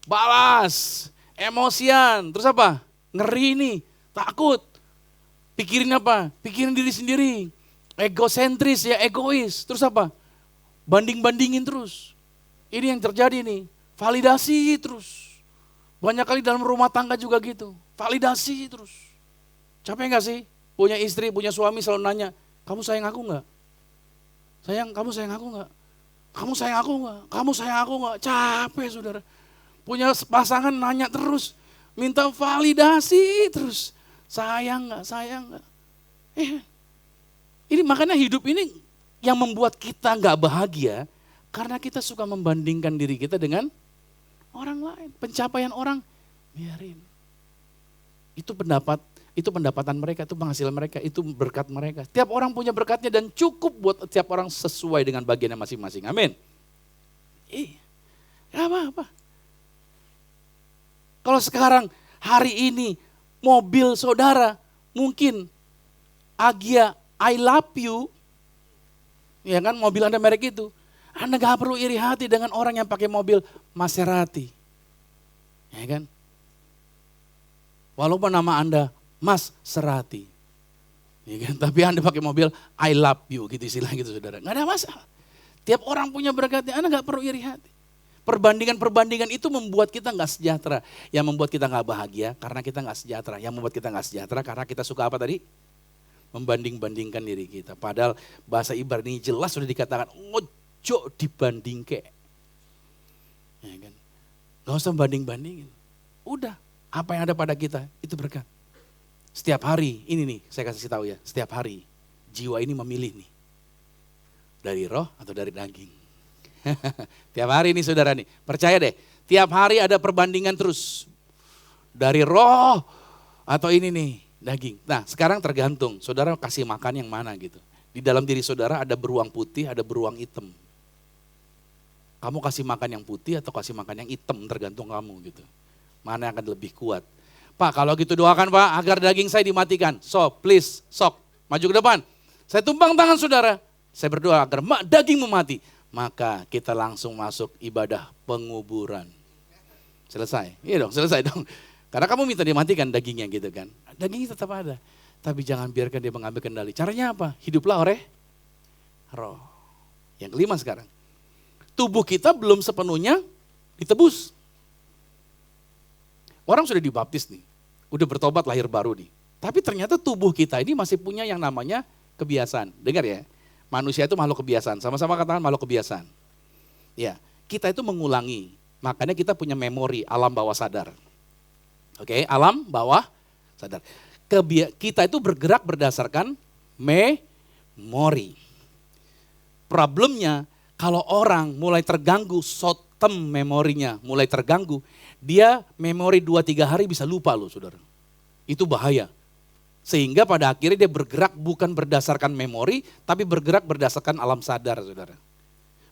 balas, emosian, terus apa? Ngeri nih, takut. Pikirin apa? Pikirin diri sendiri. Egosentris ya, egois. Terus apa? Banding-bandingin terus. Ini yang terjadi nih, validasi terus. Banyak kali dalam rumah tangga juga gitu, validasi terus. Capek gak sih? Punya istri, punya suami selalu nanya, kamu sayang aku enggak? Sayang, kamu sayang aku enggak? Kamu sayang aku enggak? Kamu sayang aku enggak? Capek saudara. Punya pasangan nanya terus, minta validasi terus. Sayang enggak? Sayang enggak? Ini makanya hidup ini yang membuat kita enggak bahagia, karena kita suka membandingkan diri kita dengan orang lain. Pencapaian orang, biarin. Itu pendapat Itu pendapatan mereka, itu penghasilan mereka, itu berkat mereka. Tiap orang punya berkatnya dan cukup buat tiap orang sesuai dengan bagiannya masing-masing. Amin. Gak apa-apa. Kalau sekarang hari ini mobil saudara mungkin Agya I love you, ya kan, mobil Anda merek itu. Anda gak perlu iri hati dengan orang yang pakai mobil Maserati. Ya kan? Walaupun nama Anda Mas Serati. Ya kan? Tapi Anda pakai mobil I love you gitu istilah gitu saudara. Gak ada masalah. Tiap orang punya berkatnya, Anda gak perlu iri hati. Perbandingan-perbandingan itu membuat kita gak sejahtera. Yang membuat kita gak bahagia karena kita gak sejahtera. Yang membuat kita gak sejahtera karena kita suka apa tadi? Membanding-bandingkan diri kita. Padahal bahasa Ibrani jelas sudah dikatakan, ojo dibandingke. Ya kan? Gak usah banding-bandingin. Udah, apa yang ada pada kita itu berkat. Setiap hari, ini nih saya kasih tahu ya, setiap hari jiwa ini memilih nih. Dari roh atau dari daging. Tiap hari nih saudara nih, percaya deh, tiap hari ada perbandingan terus. Dari roh atau ini nih, daging. Nah sekarang tergantung, saudara kasih makan yang mana gitu. Di dalam diri saudara ada beruang putih, ada beruang hitam. Kamu kasih makan yang putih atau kasih makan yang hitam, tergantung kamu gitu. Mana yang akan lebih kuat. Pak kalau gitu doakan Pak agar daging saya dimatikan. So please, sok, maju ke depan. Saya tumpang tangan saudara. Saya berdoa agar daging memati. Maka kita langsung masuk ibadah penguburan. Selesai, iya dong, selesai dong. Karena kamu minta dimatikan dagingnya gitu kan. Dagingnya tetap ada. Tapi jangan biarkan dia mengambil kendali. Caranya apa? Hiduplah oleh roh. Yang kelima sekarang. Tubuh kita belum sepenuhnya ditebus. Orang sudah dibaptis nih. Udah bertobat lahir baru nih. Tapi ternyata tubuh kita ini masih punya yang namanya kebiasaan. Dengar ya, manusia itu makhluk kebiasaan. Sama-sama katakan makhluk kebiasaan. Ya, kita itu mengulangi. Makanya kita punya memori alam bawah sadar. Oke, alam bawah sadar. Kita itu bergerak berdasarkan memori. Problemnya kalau orang mulai terganggu, short term memorinya mulai terganggu, dia memori 2-3 hari bisa lupa loh saudara. Itu bahaya. Sehingga pada akhirnya dia bergerak bukan berdasarkan memori, tapi bergerak berdasarkan alam sadar saudara.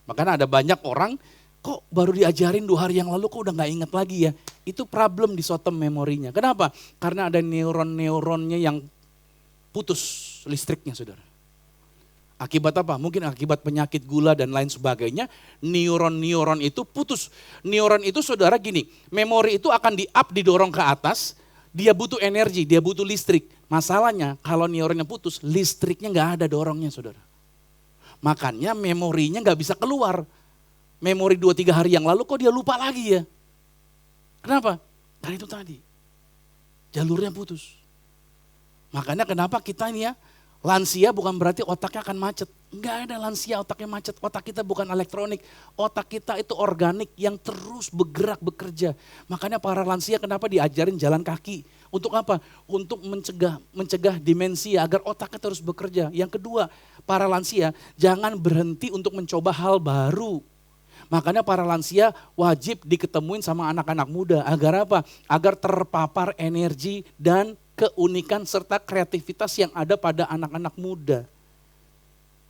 Makanya ada banyak orang, kok baru diajarin 2 hari yang lalu kok udah gak ingat lagi ya. Itu problem di short term memorinya. Kenapa? Karena ada neuron-neuronnya yang putus listriknya saudara. Akibat apa? Mungkin akibat penyakit gula dan lain sebagainya, neuron-neuron itu putus. Neuron itu saudara gini, memori itu akan di-up, didorong ke atas, dia butuh energi, dia butuh listrik. Masalahnya kalau neuronnya putus, listriknya gak ada dorongnya saudara. Makanya memorinya gak bisa keluar. Memori 2-3 hari yang lalu kok dia lupa lagi ya. Kenapa? Karena itu tadi, jalurnya putus. Makanya kenapa kita ini ya, lansia bukan berarti otaknya akan macet. Enggak ada lansia otaknya macet. Otak kita bukan elektronik. Otak kita itu organik yang terus bergerak, bekerja. Makanya para lansia kenapa diajarin jalan kaki. Untuk apa? Untuk mencegah demensia agar otaknya terus bekerja. Yang kedua, para lansia jangan berhenti untuk mencoba hal baru. Makanya para lansia wajib diketemuin sama anak-anak muda. Agar apa? Agar terpapar energi dan keunikan serta kreativitas yang ada pada anak-anak muda.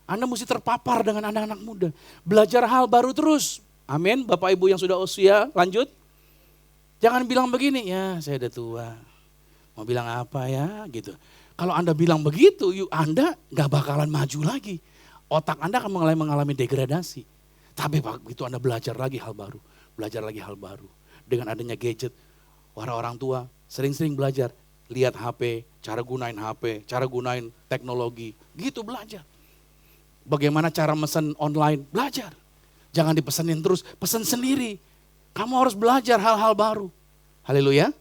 Anda mesti terpapar dengan anak-anak muda. Belajar hal baru terus. Amin. Bapak Ibu yang sudah usia lanjut. Jangan bilang begini, ya saya udah tua. Mau bilang apa ya gitu. Kalau Anda bilang begitu, Anda gak bakalan maju lagi. Otak Anda akan mengalami degradasi. Tapi begitu Anda belajar lagi hal baru. Belajar lagi hal baru. Dengan adanya gadget. Orang tua sering-sering belajar. Lihat HP, cara gunain HP, cara gunain teknologi, gitu belajar. Bagaimana cara mesen online, belajar. Jangan dipesenin terus, pesen sendiri. Kamu harus belajar hal-hal baru. Haleluya,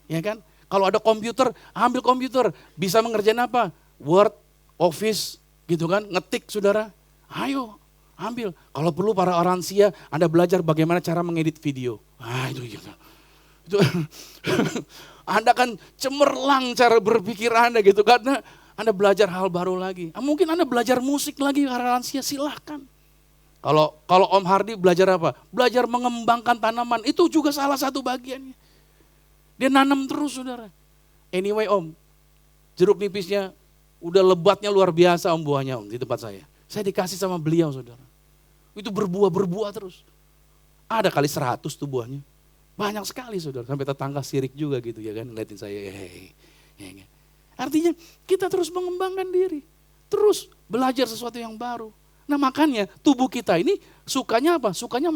ya kan? Kalau ada komputer, ambil komputer. Bisa mengerjain apa? Word, Office, gitu kan? Ngetik saudara, ayo ambil. Kalau perlu para orang lansia, Anda belajar bagaimana cara mengedit video. Itu gitu. Itu Anda kan cemerlang cara berpikir Anda gitu karena Anda belajar hal baru lagi. Mungkin Anda belajar musik lagi karena lansia, silahkan. Kalau Om Hardy belajar apa? Belajar mengembangkan tanaman, itu juga salah satu bagiannya. Dia nanam terus saudara. Anyway Om, Jeruk nipisnya udah lebatnya luar biasa om buahnya om di tempat saya. Saya dikasih sama beliau saudara. Itu berbuah terus. Ada kali 100 tuh buahnya. Banyak sekali saudara. Sampai tetangga sirik juga gitu ya kan. Ngeliatin saya. Artinya kita terus mengembangkan diri. Terus belajar sesuatu yang baru. Nah makanya tubuh kita ini sukanya apa? Sukanya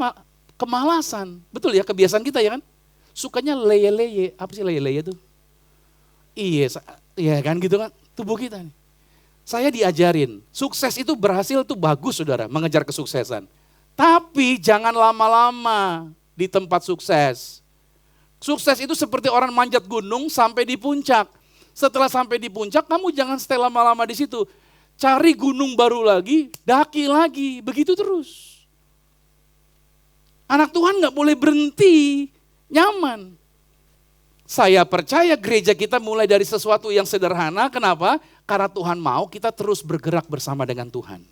kemalasan. Betul ya kebiasaan kita ya kan? Sukanya leye-leye. Apa sih leye-leye itu? Iya kan gitu kan. Tubuh kita nih. Saya diajarin, sukses itu berhasil itu bagus saudara, mengejar kesuksesan. Tapi jangan lama-lama di tempat sukses. Sukses itu seperti orang manjat gunung sampai di puncak. Setelah sampai di puncak, kamu jangan stay lama-lama di situ. Cari gunung baru lagi, daki lagi, begitu terus. Anak Tuhan gak boleh berhenti, nyaman. Saya percaya gereja kita mulai dari sesuatu yang sederhana, kenapa? Karena Tuhan mau kita terus bergerak bersama dengan Tuhan.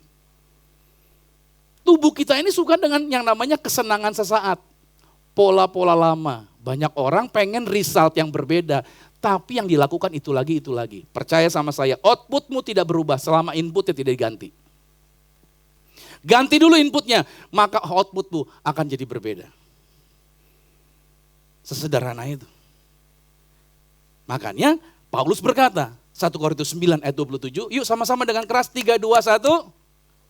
Tubuh kita ini suka dengan yang namanya kesenangan sesaat. Pola-pola lama. Banyak orang pengen result yang berbeda. Tapi yang dilakukan itu lagi. Percaya sama saya, outputmu tidak berubah selama inputnya tidak diganti. Ganti dulu inputnya, maka outputmu akan jadi berbeda. Sesederhana itu. Makanya Paulus berkata, 1 Korintus 9 ayat 27, yuk sama-sama dengan keras 3, 2, 1.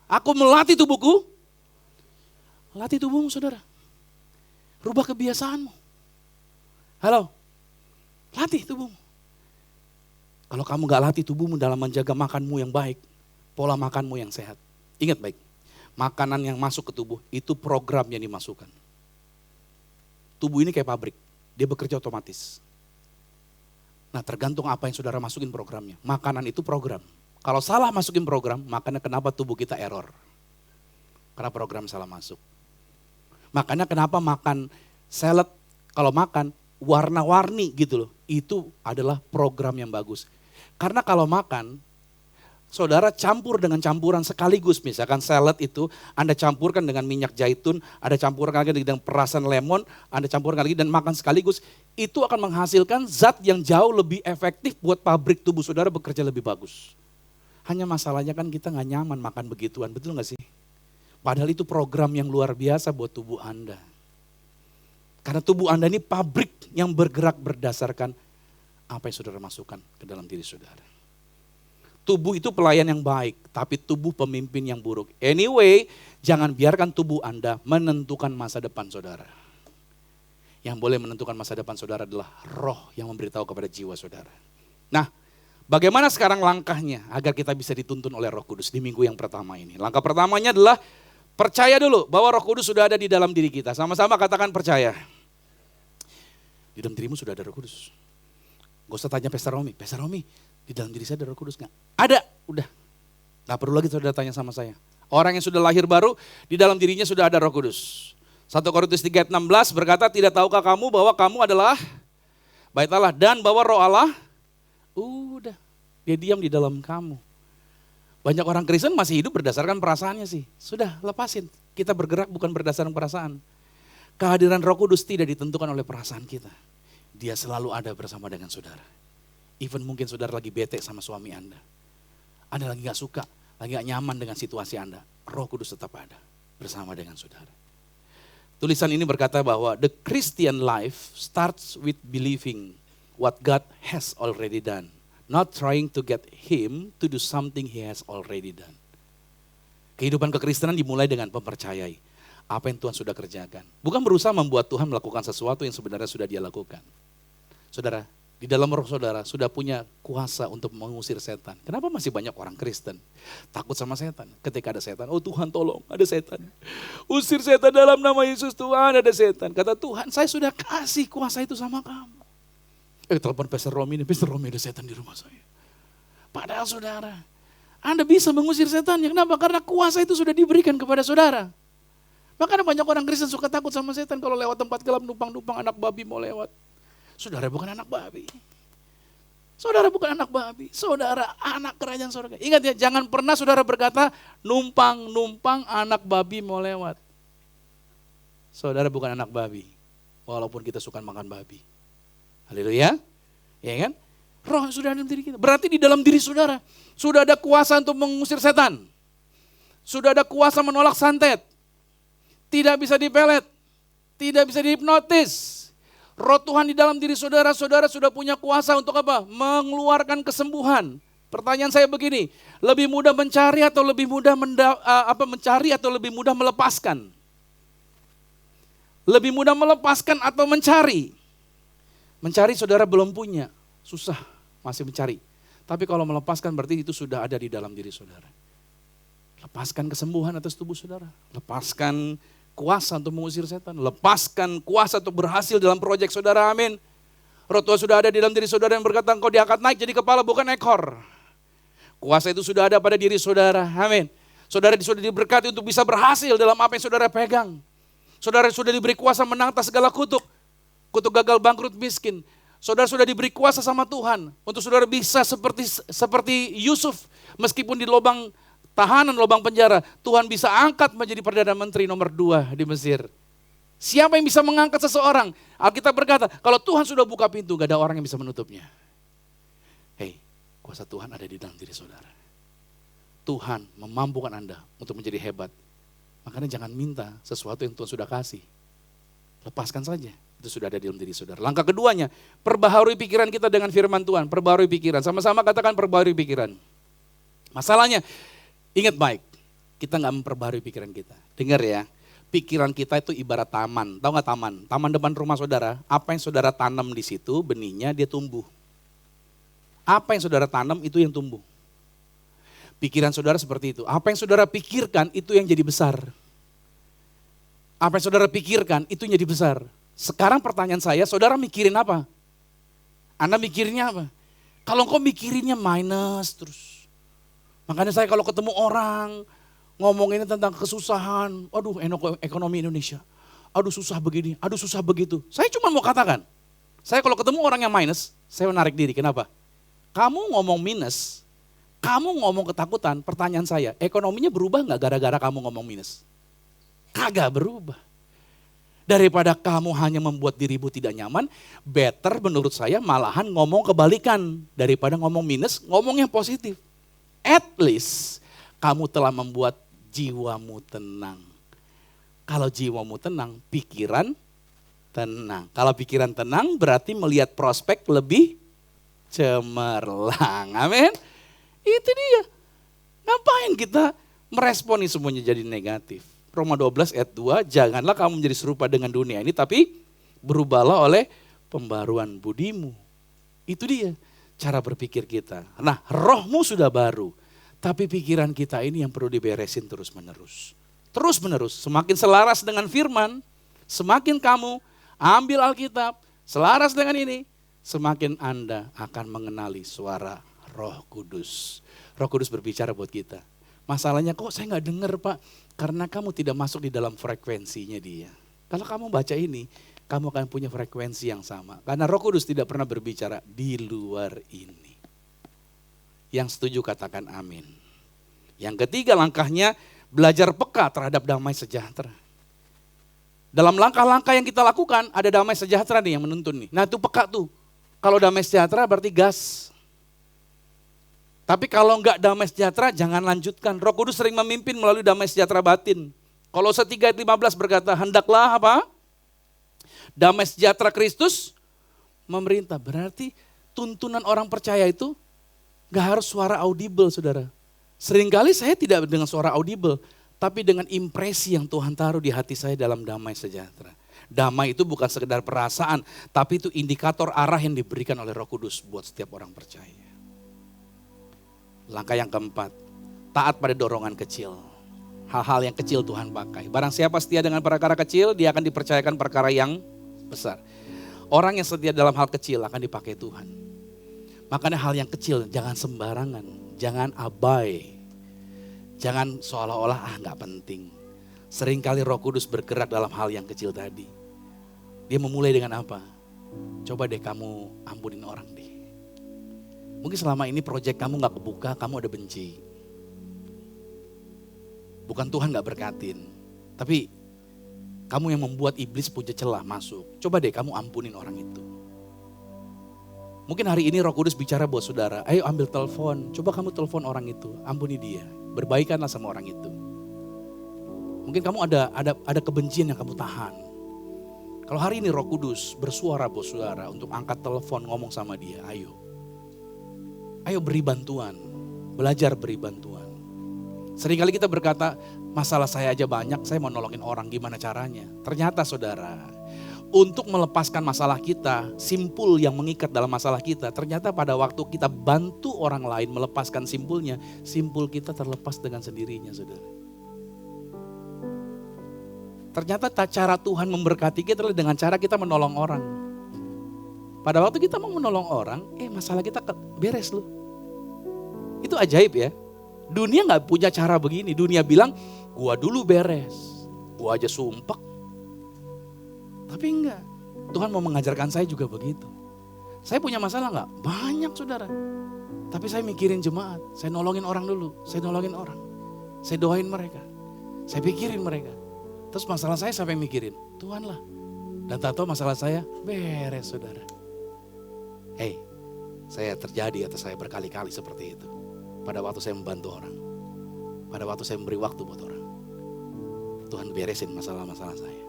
Aku melatih tubuhku. Latih tubuhmu saudara. Rubah kebiasaanmu. Halo, latih tubuhmu. Kalau kamu gak latih tubuhmu dalam menjaga makanmu yang baik, pola makanmu yang sehat. Ingat baik, makanan yang masuk ke tubuh itu program yang dimasukkan. Tubuh ini kayak pabrik, dia bekerja otomatis. Nah tergantung apa yang saudara masukin programnya. Makanan itu program. Kalau salah masukin program, makanya kenapa tubuh kita error. Karena program salah masuk. Makanya kenapa makan salad, kalau makan warna-warni gitu loh. Itu adalah program yang bagus. Karena kalau makan, saudara campur dengan campuran sekaligus. Misalkan salad itu Anda campurkan dengan minyak zaitun, Anda campurkan lagi dengan perasan lemon, Anda campurkan lagi dan makan sekaligus. Itu akan menghasilkan zat yang jauh lebih efektif buat pabrik tubuh saudara bekerja lebih bagus. Hanya masalahnya kan kita gak nyaman makan begituan, betul gak sih? Padahal itu program yang luar biasa buat tubuh Anda. Karena tubuh Anda ini pabrik yang bergerak berdasarkan apa yang saudara masukkan ke dalam diri saudara. Tubuh itu pelayan yang baik, tapi tubuh pemimpin yang buruk. Anyway, jangan biarkan tubuh Anda menentukan masa depan saudara. Yang boleh menentukan masa depan saudara adalah roh yang memberitahu kepada jiwa saudara. Nah, bagaimana sekarang langkahnya agar kita bisa dituntun oleh Roh Kudus di minggu yang pertama ini? Langkah pertamanya adalah percaya dulu bahwa Roh Kudus sudah ada di dalam diri kita. Sama-sama katakan percaya. Di dalam dirimu sudah ada Roh Kudus. Gak usah tanya Pastor Romi, di dalam diri saya ada Roh Kudus gak? Ada, udah. Gak perlu lagi saudara tanya sama saya. Orang yang sudah lahir baru, di dalam dirinya sudah ada Roh Kudus. 1 Korintus 3 ayat 16 berkata, tidak tahukah kamu bahwa kamu adalah bait Allah dan bahwa Roh Allah, udah, dia diam di dalam kamu. Banyak orang Kristen masih hidup berdasarkan perasaannya sih. Sudah, lepasin. Kita bergerak bukan berdasarkan perasaan. Kehadiran Roh Kudus tidak ditentukan oleh perasaan kita. Dia selalu ada bersama dengan saudara. Even mungkin saudara lagi bete sama suami Anda. Anda lagi gak suka, lagi gak nyaman dengan situasi Anda. Roh Kudus tetap ada bersama dengan saudara. Tulisan ini berkata bahwa the Christian life starts with believing what God has already done. Not trying to get him to do something he has already done. Kehidupan kekristenan dimulai dengan mempercayai apa yang Tuhan sudah kerjakan. Bukan berusaha membuat Tuhan melakukan sesuatu yang sebenarnya sudah dia lakukan. Saudara, di dalam roh saudara sudah punya kuasa untuk mengusir setan. Kenapa masih banyak orang Kristen takut sama setan? Ketika ada setan, oh Tuhan tolong ada setan. Usir setan dalam nama Yesus Tuhan, ada setan. Kata Tuhan, saya sudah kasih kuasa itu sama kamu. Telepon Pastor Romi ini, Pastor Romi ada setan di rumah saya. Padahal saudara, Anda bisa mengusir setan. Kenapa? Karena kuasa itu sudah diberikan kepada saudara. Makanya banyak orang Kristen suka takut sama setan kalau lewat tempat gelap numpang-numpang anak babi mau lewat. Saudara bukan anak babi. Saudara bukan anak babi. Saudara anak kerajaan surga. Ingat ya, jangan pernah saudara berkata numpang-numpang anak babi mau lewat. Saudara bukan anak babi. Walaupun kita suka makan babi. Haleluya. Ya kan? Roh yang sudah ada dalam diri kita. Berarti di dalam diri saudara sudah ada kuasa untuk mengusir setan. Sudah ada kuasa menolak santet. Tidak bisa dipelet. Tidak bisa dihipnotis. Roh Tuhan di dalam diri saudara, saudara sudah punya kuasa untuk apa? Mengeluarkan kesembuhan. Pertanyaan saya begini, lebih mudah mencari atau lebih mudah mencari atau lebih mudah melepaskan? Lebih mudah melepaskan atau mencari? Mencari saudara belum punya, susah, masih mencari. Tapi kalau melepaskan berarti itu sudah ada di dalam diri saudara. Lepaskan kesembuhan atas tubuh saudara. Lepaskan kuasa untuk mengusir setan. Lepaskan kuasa untuk berhasil dalam proyek saudara, amin. Roh Tuhan sudah ada di dalam diri saudara yang berkata engkau diangkat naik jadi kepala bukan ekor. Kuasa itu sudah ada pada diri saudara, amin. Saudara sudah diberkati untuk bisa berhasil dalam apa yang saudara pegang. Saudara sudah diberi kuasa menang atas segala kutuk. Kutuk gagal, bangkrut, miskin. Saudara sudah diberi kuasa sama Tuhan. Untuk saudara bisa seperti Yusuf. Meskipun di lubang tahanan, lubang penjara. Tuhan bisa angkat menjadi Perdana Menteri nomor 2 di Mesir. Siapa yang bisa mengangkat seseorang? Alkitab berkata, kalau Tuhan sudah buka pintu, gak ada orang yang bisa menutupnya. Hei, kuasa Tuhan ada di dalam diri saudara. Tuhan memampukan Anda untuk menjadi hebat. Makanya jangan minta sesuatu yang Tuhan sudah kasih. Lepaskan saja. Itu sudah ada di dalam diri saudara. Langkah keduanya, perbaharui pikiran kita dengan firman Tuhan. Perbaharui pikiran, sama-sama katakan perbaharui pikiran. Masalahnya, ingat baik, kita gak memperbaharui pikiran kita. Dengar ya, pikiran kita itu ibarat taman. Tahu gak taman? Taman depan rumah saudara, apa yang saudara tanam di situ, benihnya dia tumbuh. Apa yang saudara tanam itu yang tumbuh. Pikiran saudara seperti itu. Apa yang saudara pikirkan itu yang jadi besar. Apa yang saudara pikirkan itu yang jadi besar. Sekarang pertanyaan saya, saudara mikirin apa? Anda mikirinnya apa? Kalau engkau mikirinnya minus terus. Makanya saya kalau ketemu orang ngomongin tentang kesusahan, aduh ekonomi Indonesia, aduh susah begini, aduh susah begitu. Saya cuma mau katakan, saya kalau ketemu orang yang minus, saya menarik diri. Kenapa? Kamu ngomong minus, kamu ngomong ketakutan, pertanyaan saya, ekonominya berubah nggak gara-gara kamu ngomong minus? Kagak berubah. Daripada kamu hanya membuat dirimu tidak nyaman, better menurut saya malahan ngomong kebalikan. Daripada ngomong minus, ngomong yang positif. At least kamu telah membuat jiwamu tenang. Kalau jiwamu tenang, pikiran tenang. Kalau pikiran tenang berarti melihat prospek lebih cemerlang. Amin. Itu dia. Ngapain kita meresponi semuanya jadi negatif? Roma 12 ayat 2, janganlah kamu menjadi serupa dengan dunia ini, tapi berubahlah oleh pembaruan budimu. Itu dia cara berpikir kita. Nah, rohmu sudah baru, tapi pikiran kita ini yang perlu diberesin terus menerus. Terus menerus, semakin selaras dengan firman, semakin kamu ambil Alkitab, selaras dengan ini, semakin Anda akan mengenali suara Roh Kudus. Roh Kudus berbicara buat kita. Masalahnya kok saya nggak dengar Pak, karena kamu tidak masuk di dalam frekuensinya dia. Kalau kamu baca ini, kamu akan punya frekuensi yang sama. Karena Roh Kudus tidak pernah berbicara di luar ini. Yang setuju katakan amin. Yang ketiga langkahnya, belajar peka terhadap damai sejahtera. Dalam langkah-langkah yang kita lakukan, ada damai sejahtera nih yang menuntun nih. Nah itu peka tuh. Kalau damai sejahtera berarti gas. Tapi kalau enggak damai sejahtera, jangan lanjutkan. Roh Kudus sering memimpin melalui damai sejahtera batin. Kolose 3 ayat 15 berkata, hendaklah apa? Damai sejahtera Kristus memerintah. Berarti tuntunan orang percaya itu enggak harus suara audible, saudara. Seringkali saya tidak dengan suara audible, tapi dengan impresi yang Tuhan taruh di hati saya dalam damai sejahtera. Damai itu bukan sekedar perasaan, tapi itu indikator arah yang diberikan oleh Roh Kudus buat setiap orang percaya. Langkah yang keempat, taat pada dorongan kecil. Hal-hal yang kecil Tuhan pakai. Barang siapa setia dengan perkara kecil, dia akan dipercayakan perkara yang besar. Orang yang setia dalam hal kecil akan dipakai Tuhan. Makanya hal yang kecil jangan sembarangan, jangan abai. Jangan seolah-olah gak penting. Seringkali Roh Kudus bergerak dalam hal yang kecil tadi. Dia memulai dengan apa? Coba deh kamu ampunin orang deh. Mungkin selama ini proyek kamu gak kebuka, kamu ada benci. Bukan Tuhan gak berkatin, tapi kamu yang membuat iblis punya celah masuk. Coba deh kamu ampunin orang itu. Mungkin hari ini Roh Kudus bicara buat saudara, ayo ambil telepon, coba kamu telepon orang itu, ampuni dia, berbaikanlah sama orang itu. Mungkin kamu ada kebencian yang kamu tahan. Kalau hari ini Roh Kudus bersuara buat saudara untuk angkat telepon ngomong sama dia, ayo. Ayo beri bantuan, belajar beri bantuan. Seringkali kita berkata, masalah saya aja banyak, saya mau nolongin orang, gimana caranya? Ternyata saudara, untuk melepaskan masalah kita, simpul yang mengikat dalam masalah kita, ternyata pada waktu kita bantu orang lain melepaskan simpulnya, simpul kita terlepas dengan sendirinya saudara. Ternyata cara Tuhan memberkati kita adalah dengan cara kita menolong orang. Pada waktu kita mau menolong orang, masalah kita beres loh. Itu ajaib ya. Dunia gak punya cara begini. Dunia bilang, gua dulu beres. Gua aja sumpek. Tapi enggak. Tuhan mau mengajarkan saya juga begitu. Saya punya masalah gak? Banyak saudara. Tapi saya mikirin jemaat. Saya nolongin orang dulu. Saya nolongin orang. Saya doain mereka. Saya pikirin mereka. Terus masalah saya sampai mikirin, Tuhan lah. Dan tak tahu masalah saya beres saudara. Saya terjadi atas saya berkali-kali seperti itu. Pada waktu saya membantu orang. Pada waktu saya memberi waktu buat orang. Tuhan beresin masalah-masalah saya.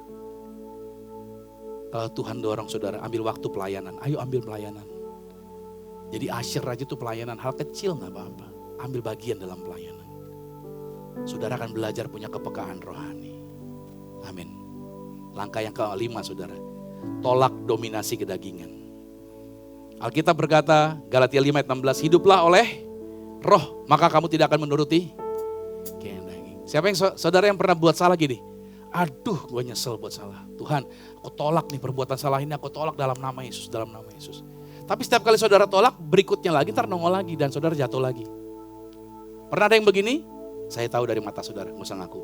Kalau Tuhan dorong saudara ambil waktu pelayanan, ayo ambil pelayanan. Jadi asyir aja tuh pelayanan, hal kecil gak apa-apa. Ambil bagian dalam pelayanan. Saudara akan belajar punya kepekaan rohani. Amin. Langkah yang kelima saudara, tolak dominasi kedagingan. Alkitab berkata, Galatia 5 ayat 16, hiduplah oleh roh, maka kamu tidak akan menuruti kehendak. Siapa yang saudara yang pernah buat salah gini? Aduh, gue nyesel buat salah. Tuhan, aku tolak nih perbuatan salah ini, aku tolak dalam nama Yesus, dalam nama Yesus. Tapi setiap kali saudara tolak, berikutnya lagi, ntar nongol lagi dan saudara jatuh lagi. Pernah ada yang begini? Saya tahu dari mata saudara, gak usah ngaku.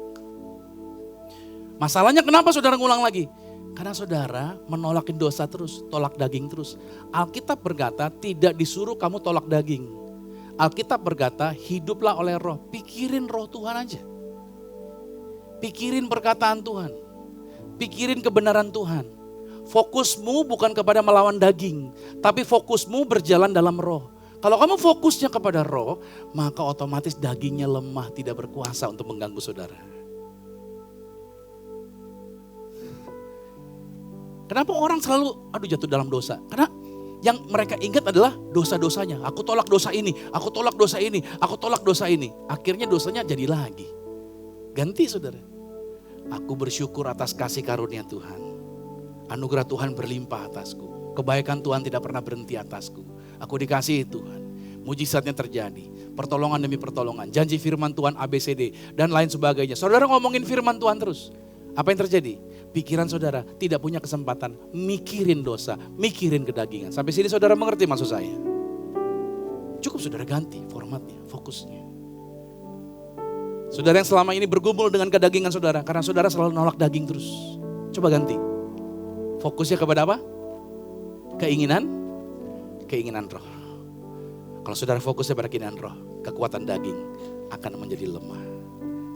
Masalahnya kenapa saudara ngulang lagi? Karena saudara menolakin dosa terus, tolak daging terus. Alkitab berkata tidak disuruh kamu tolak daging. Alkitab berkata hiduplah oleh roh, pikirin roh Tuhan aja. Pikirin perkataan Tuhan, pikirin kebenaran Tuhan. Fokusmu bukan kepada melawan daging, tapi fokusmu berjalan dalam roh. Kalau kamu fokusnya kepada roh, maka otomatis dagingnya lemah, tidak berkuasa untuk mengganggu saudara. Kenapa orang selalu jatuh dalam dosa? Karena yang mereka ingat adalah dosa-dosanya. Aku tolak dosa ini, aku tolak dosa ini, aku tolak dosa ini. Akhirnya dosanya jadi lagi. Ganti saudara. Aku bersyukur atas kasih karunia Tuhan. Anugerah Tuhan berlimpah atasku. Kebaikan Tuhan tidak pernah berhenti atasku. Aku dikasihi Tuhan. Mujizatnya terjadi. Pertolongan demi pertolongan. Janji firman Tuhan ABCD dan lain sebagainya. Saudara ngomongin firman Tuhan terus. Apa yang terjadi? Pikiran saudara tidak punya kesempatan mikirin dosa, mikirin kedagingan. Sampai sini saudara mengerti maksud saya? Cukup saudara ganti formatnya, fokusnya. Saudara yang selama ini bergumul dengan kedagingan saudara, karena saudara selalu nolak daging terus. Coba ganti. Fokusnya kepada apa? Keinginan roh. Kalau saudara fokusnya pada keinginan roh, kekuatan daging akan menjadi lemah.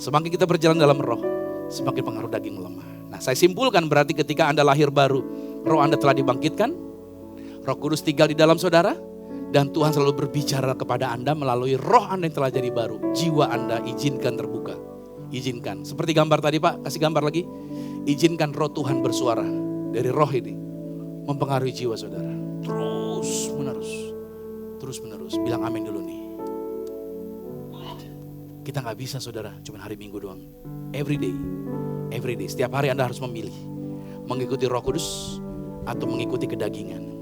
Semakin kita berjalan dalam roh, semakin pengaruh daging melemah. Nah, saya simpulkan berarti ketika Anda lahir baru, roh Anda telah dibangkitkan, Roh Kudus tinggal di dalam saudara, dan Tuhan selalu berbicara kepada Anda melalui roh Anda yang telah jadi baru. Jiwa Anda izinkan terbuka. Izinkan. Seperti gambar tadi Pak, kasih gambar lagi. Izinkan roh Tuhan bersuara dari roh ini. Mempengaruhi jiwa saudara. Terus menerus. Bilang amin dulu nih. Kita gak bisa saudara, cuma hari Minggu doang. Every day. Setiap hari Anda harus memilih. Mengikuti Roh Kudus atau mengikuti kedagingan.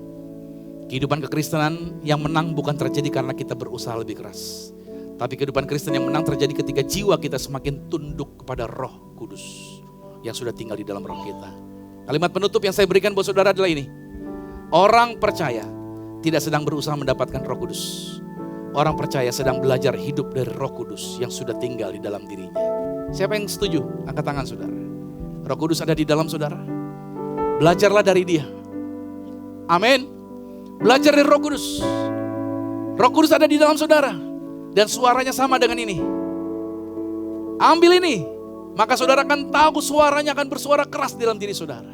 Kehidupan kekristenan yang menang bukan terjadi karena kita berusaha lebih keras. Tapi kehidupan Kristen yang menang terjadi ketika jiwa kita semakin tunduk kepada Roh Kudus yang sudah tinggal di dalam roh kita. Kalimat penutup yang saya berikan buat saudara adalah ini. Orang percaya tidak sedang berusaha mendapatkan Roh Kudus. Orang percaya sedang belajar hidup dari Roh Kudus yang sudah tinggal di dalam dirinya. Siapa yang setuju? Angkat tangan saudara. Roh Kudus ada di dalam saudara. Belajarlah dari dia. Amin. Belajar dari Roh Kudus. Roh Kudus ada di dalam saudara. Dan suaranya sama dengan ini. Ambil ini. Maka saudara akan tahu suaranya akan bersuara keras di dalam diri saudara.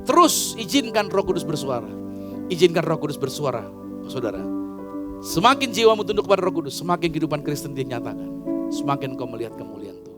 Terus izinkan Roh Kudus bersuara. Izinkan Roh Kudus bersuara saudara, semakin jiwamu tunduk kepada Roh Kudus, semakin kehidupan Kristen dinyatakan. Semakin kau melihat kemuliaan Tuhan.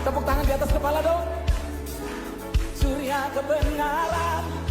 Tepuk tangan di atas kepala dong. Surya kebenaran